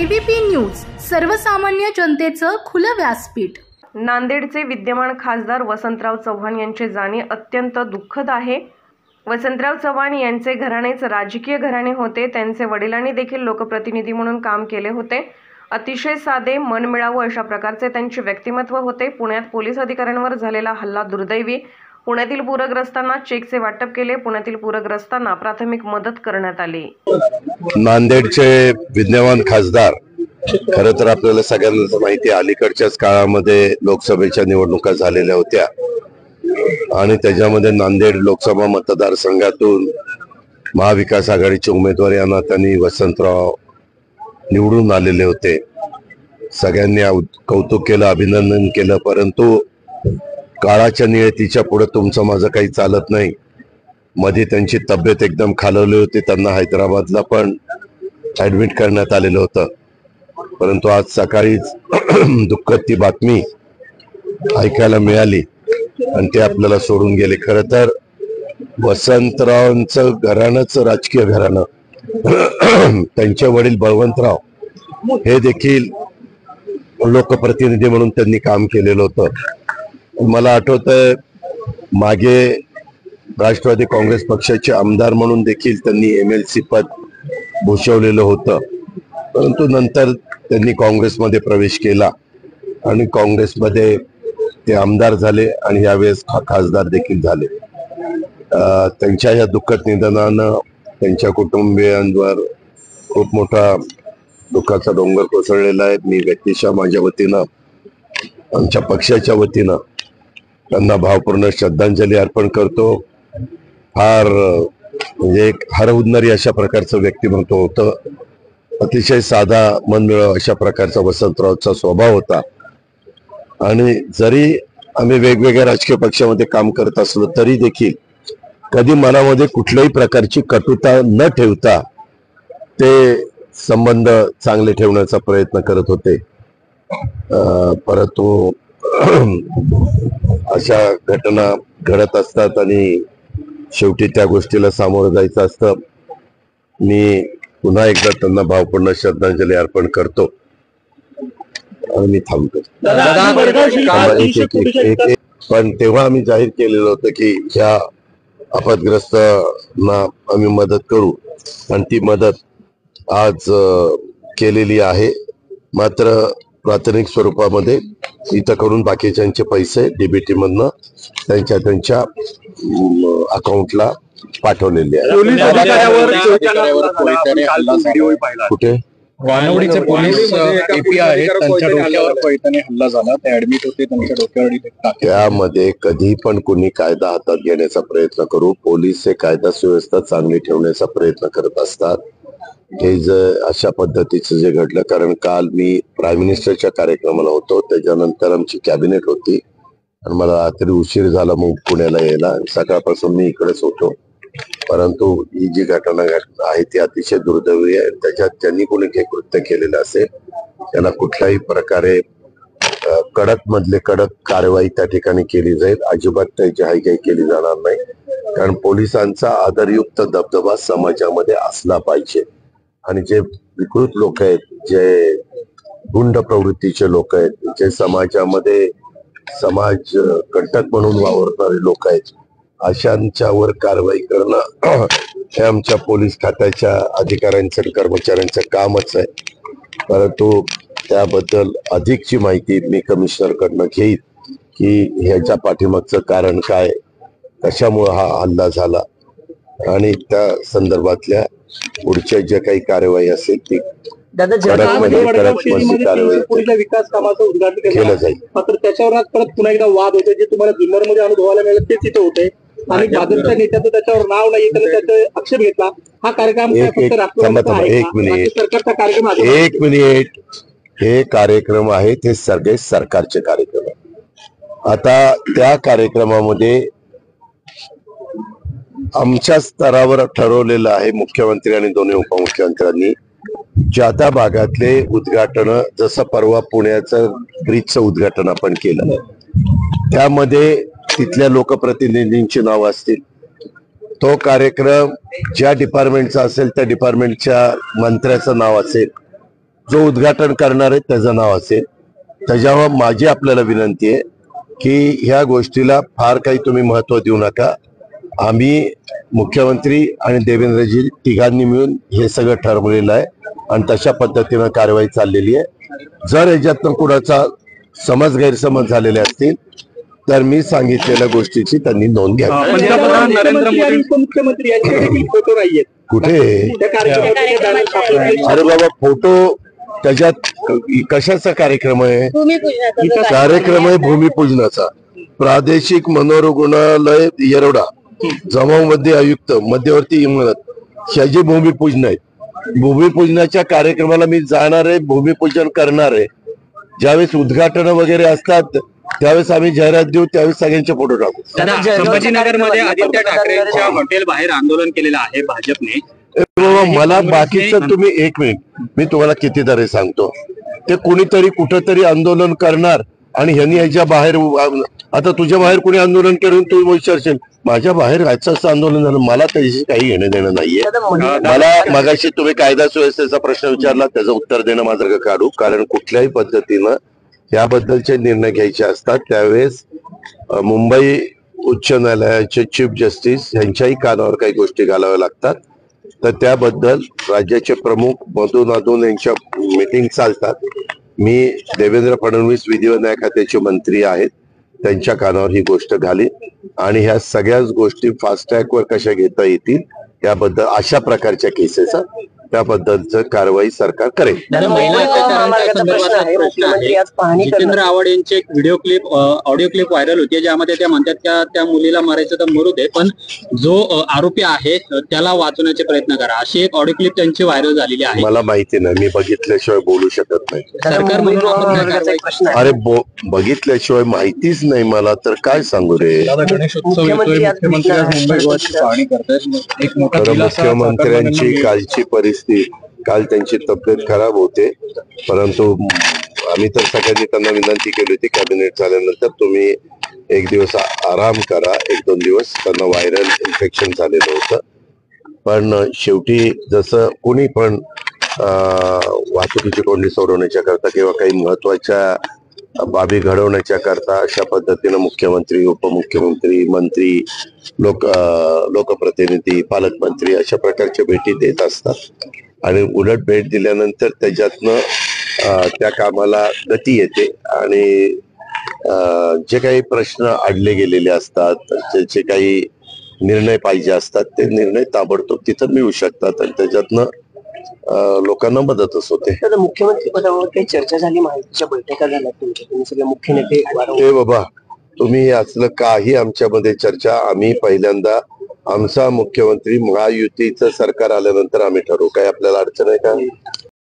ABP news, सर्वसामान्य जनतेचं खुलं व्यासपीठ। नांदेडचे विद्यमान खासदार वसंतराव चव्हाण यांचे जाणे अत्यंत दुःखद आहे। वसंतराव चव्हाण यांचे घराणेच राजकीय घराणे होते। त्यांचे वडिलांनी देखील लोकप्रतिनिधी म्हणून काम केले होते। अतिशय साधे, मनमिळावू अशा प्रकारचे त्यांचे व्यक्तिमत्व होते। पुण्यात पोलीस अधिकाऱ्यांवर झालेला हल्ला दुर्दैवी। पुण्यातील पूरग्रस्तांना चेकचे वाटप केले। पुण्यातील पूरग्रस्तांना प्राथमिक मदत करण्यात आली। नांदेडचे विद्यमान खासदार, खरं तर आपल्याला सगळ्यांना माहिती आहे, अलीकडच्याच काळामध्ये लोकसभेच्या निवडणुका झालेल्या होत्या आणि त्याच्यामध्ये नांदेड लोकसभा मतदारसंघातून महाविकास आघाडीचे उमेदवार या नात्याने वसंतराव निवडून आलेले होते। सगळ्यांनी कौतुक केलं, अभिनंदन केलं, परंतु काळाच्या नियतीच्या पुढे तुमचं माझं काही चालत नाही। मध्ये त्यांची तब्येत एकदम खालवली होती, त्यांना हैदराबादला पण ऍडमिट करण्यात आलेलं होतं। परंतु आज सकाळीच दुःखद ती बातमी ऐकायला मिळाली आणि ते आपल्याला सोडून गेले। खरं तर वसंतरावांचं घराणंच राजकीय घराणं, त्यांचे वडील बळवंतराव हे देखील लोकप्रतिनिधी म्हणून त्यांनी काम केलेलं होतं। मला आठवतंय मागे राष्ट्रवादी काँग्रेस पक्षाचे आमदार म्हणून देखील त्यांनी MLC पद भूषवलेलं होतं, परंतु नंतर त्यांनी काँग्रेसमध्ये प्रवेश केला आणि काँग्रेसमध्ये ते आमदार झाले आणि यावेळेस खासदार देखील झाले। त्यांच्या या दुःखद निधनानं त्यांच्या कुटुंबियांवर खूप मोठा दुःखाचा डोंगर कोसळलेला आहे। मी व्यक्तिशः माझ्या वतीनं, आमच्या पक्षाच्या वतीनं त्यांना भावपूर्ण श्रद्धांजली अर्पण करतो। फार म्हणजे एक हरहुन्नरी अशा प्रकारचं व्यक्तिमत्व होतं। अतिशय साधा, मनमिळावू अशा प्रकारचा वसंतरावचा स्वभाव होता आणि जरी आम्ही वेगवेगळ्या राजकीय पक्षामध्ये काम करत असलो तरी देखील कधी मनामध्ये कुठल्याही प्रकारची कटुता न ठेवता ते संबंध चांगले ठेवण्याचा प्रयत्न करत होते। परंतु अशा घटना घडत असतात आणि शेवटी त्या गोष्टीला सामोरं जायचं असतं। मी पुन्हा एकदा त्यांना भावपूर्ण श्रद्धांजली अर्पण करतो आणि मी थांबतो। पण तेव्हा आम्ही जाहीर केलेलं होतं की ह्या आपदग्रस्तांना आम्ही मदत करू आणि ती मदत आज केलेली आहे। मात्र प्राथमिक स्वरूपामध्ये इथं करून बाकीच्यांचे पैसे DBT मधनं त्यांच्या अकाउंटला पाठवलेले आहे। कुठे वानवडीचे पोलीस AP आहेत, त्यांच्या डोक्यावर पैठणी हल्ला झाला, ते ऍडमिट होते, त्यांच्या डोक्यावर त्यामध्ये कधी पण कोणी कायदा हातात घेण्याचा प्रयत्न करू, पोलीस हे कायदा सुव्यवस्था चांगली ठेवण्याचा प्रयत्न करत असतात। हे जर अशा पद्धतीचं जे घडलं, कारण काल मी प्राईम मिनिस्टरच्या कार्यक्रमाला होतो, त्याच्यानंतर आमची कॅबिनेट होती आणि मला रात्री उशीर झाला मग पुण्याला यायला, सकाळपासून मी इकडेच होतो। परंतु ही जी घटना आहे ती अतिशय दुर्दैवी आहे। त्याच्यात ज्यांनी कोणी हे कृत्य केलेलं असेल त्याला कुठल्याही प्रकारे कडक मधले कडक कारवाई त्या ठिकाणी केली जाईल। अजिबात त्याची हायगाई केली जाणार नाही, कारण पोलिसांचा आदरयुक्त दबदबा समाजामध्ये असला पाहिजे आणि जे विकृत लोक आहेत, जे गुंड प्रवृत्तीचे लोक आहेत, जे समाजामध्ये समाज कंटक म्हणून वावरणारे लोक आहेत, अशांच्यावर कारवाई करणं हे आमच्या पोलीस खात्याच्या अधिकाऱ्यांचं कर्मचाऱ्यांचं कामच आहे। परंतु त्याबद्दल अधिकची माहिती मी कमिशनरकडनं घेईन की ह्याच्या पाठीमागचं कारण काय, कशामुळे हा हल्ला झाला आणि त्या संदर्भातल्या पुढच्या ज्या काही कार्यवाही असेल ती विकास कामाचं उद्घाटन केलं जाईल। मात्र त्याच्यावर परत पुन्हा एकदा वाद होते, जे तुम्हाला जुन्नरमध्ये अनुभवायला मिळालं ते तिथे होते आणि भाजपच्या नेत्याचं त्याच्यावर नाव नाही, त्याने त्याचा आक्षेप घेतला। हा कार्यक्रम सरकारचा कार्यक्रम, एक मिनिट, हे कार्यक्रम आहेत, हे सगळे सरकारचे कार्यक्रम आहेत। आता त्या कार्यक्रमामध्ये आमच्या स्तरावर ठरवलेलं आहे, मुख्यमंत्री आणि दोन्ही उपमुख्यमंत्र्यांनी ज्या त्या भागातले उद्घाटन, जसं परवा पुण्याचं ब्रिजचं उद्घाटन आपण केलं, त्यामध्ये तिथल्या लोकप्रतिनिधींची नाव असतील। तो कार्यक्रम ज्या डिपार्टमेंटचा असेल त्या डिपार्टमेंटच्या मंत्र्याचं नाव असेल जो उद्घाटन करणार आहे त्याचं नाव असेल. त्याच्यावर माझी आपल्याला विनंती आहे की ह्या गोष्टीला फार काही तुम्ही महत्व देऊ नका. आम्ही मुख्यमंत्री आणि देवेंद्रजी तिघांनी मिळून हे सगळं ठरवलेलं आहे आणि तशा पद्धतीनं कारवाई चाललेली आहे. जर याच्यातनं कुणाचा गैरसमज झालेले असतील तर मी सांगितलेल्या गोष्टीची त्यांनी नोंद घ्यावी. पंतप्रधान नरेंद्र मोदी आणि उपमुख्यमंत्री यांचे देखील फोटो नाहीयेत कुठे? त्या कार्यक्रमाचे बॅनर छापले. अरे बाबा, फोटो त्याच्यात कशाचा कार्यक्रम आहे? कार्यक्रम आहे भूमिपूजनाचा. प्रादेशिक मनोरुग्णालय येरवडा, जमावमध्ये आयुक्त, मध्यवर्ती इमारत, ह्याची भूमिपूजन आहे. भूमिपूजनाच्या कार्यक्रमाला मी जाणार आहे, भूमिपूजन करणार आहे. ज्यावेळेस उद्घाटन वगैरे असतात त्यावेळेस आम्ही जाहिरात देऊ, त्यावेळेस सगळ्यांचे फोटो टाकू. संभाजीनगरमध्ये आदित्य ठाकरेंच्या हॉटेल बाहेर आंदोलन केलेलं आहे भाजपने. मला बाकीचं तुम्ही एक मिनिट, मी तुम्हाला कितीतरी सांगतो. ते कुणीतरी कुठंतरी आंदोलन करणार आणि ह्यांनी याच्या बाहेर, आता तुझ्या बाहेर कोणी आंदोलन करून तू विचारशील माझ्या बाहेर याचं आंदोलन झालं, मला त्याच्याशी काही घेणं देणं नाहीये. मला मगाशी तुम्ही कायदा सुव्यवस्थेचा प्रश्न विचारला, त्याचं उत्तर देणं माझं काढू. कारण कुठल्याही पद्धतीनं याबद्दलचे निर्णय घ्यायचे असतात त्यावेळेस मुंबई उच्च न्यायालयाचे चीफ जस्टिस यांच्याही कानावर काही गोष्टी घालाव्या लागतात. तर त्याबद्दल राज्याचे प्रमुख मधून यांच्या मीटिंग चालतात. मी देवेंद्र फडणवीस विधी व न्याय खात्याचे मंत्री आहेत, त्यांच्या कानावर ही गोष्ट घाली आणि ह्या सगळ्याच गोष्टी फास्ट ट्रॅकवर कशा घेता येतील याबद्दल, अशा प्रकारच्या केसेस त्याबद्दलचं कारवाई सरकार करेल. महिला अत्याचारांच्या संदर्भात जितेंद्र आव्हाड यांचे एक video clip, audio clip viral होती ज्यामध्ये त्या म्हणतात की त्या मुलीला मारायचं तर मरू दे, पण जो आरोपी आहे त्याला वाचवण्याचे प्रयत्न करा, अशी एक ऑडिओ क्लिप त्यांची व्हायरल झालेली आहे. मला माहिती नाही, मी बघितल्याशिवाय बोलू शकत नाही. सरकार म्हणून अरे बघितल्याशिवाय माहितीच नाही मला तर काय सांगू रे. मुख्यमंत्र्यांची कालची परिस्थिती, काल त्यांची तब्येत खराब होते, परंतु आम्ही तर सगळ्यांनी त्यांना विनंती केली होती कॅबिनेट झाल्यानंतर तुम्ही एक दिवस आराम करा. 1-2 दिवस त्यांना व्हायरल इन्फेक्शन झालेलं होतं. पण शेवटी जसं कोणी पण वाहतुकीची कोंडी सोडवण्याच्या करता किंवा काही महत्वाच्या बाबी घडवण्याच्या करता अशा पद्धतीनं मुख्यमंत्री, उपमुख्यमंत्री, मंत्री, लोकप्रतिनिधी, पालकमंत्री अशा प्रकारच्या भेटी देत असतात आणि उलट भेट दिल्यानंतर त्याच्यातनं त्या कामाला गती येते आणि जे काही प्रश्न अडले गेलेले असतात, जे काही निर्णय पाहिजे असतात ते निर्णय ताबडतोब तिथं मिळू शकतात आणि त्याच्यातनं लोकांना मदतच होते. मुख्यमंत्री पदावर काही चर्चा झाली, माहितीच्या बैठका झाल्या तुमच्या, तुम्ही सगळे मुख्य नेते? बाबा, तुम्ही असलं काही आमच्यामध्ये चर्चा, आम्ही पहिल्यांदा आमचा मुख्यमंत्री महायुतीचं सरकार आल्यानंतर आम्ही ठरवू. काय आपल्याला अडचण आहे का?